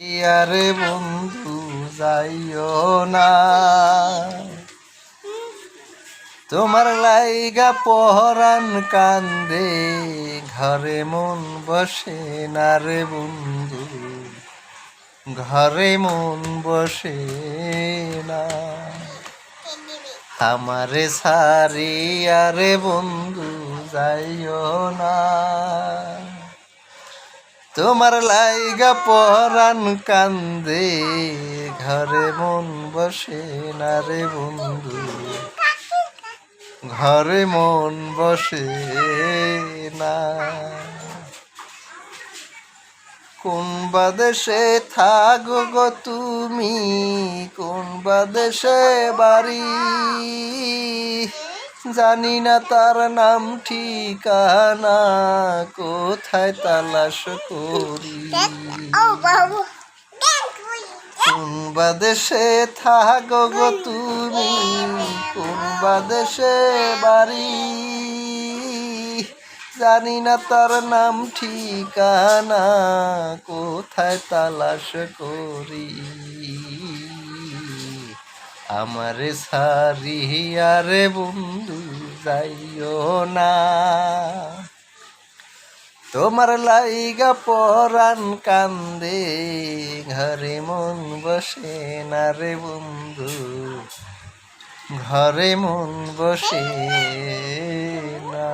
ইয়ারে বন্ধু যাইও না, তোমার লাইগা পহরান কান্দে, ঘরে মন বসে না রে বন্ধু, ঘরে মন বসে না। আমারে সারিয়া রে বন্ধু যাইও না, তোমার লাইগা পরাণ কান্দে, ঘরে মন বসে না রে বন্ধু, ঘরে মন বসে না। কোন বাদেশে থাকো গো তুমি, কোন বাদেশে বাড়ি, জানি না তার নাম ঠিকানা, কোথায় তালাশ করি। কোন বাদেশে থাকো গো তুমি, কোন বাদেশে বাড়ি, জানি না তার নাম ঠিকানা, কোথায় তালাশ করি। আমারে সারিয়া রে বন্ধু যাইও না, তোমার লাইগা পরাণ কান্দে, ঘরে মন বসে না রে বন্ধু, ঘরে মন বসে না।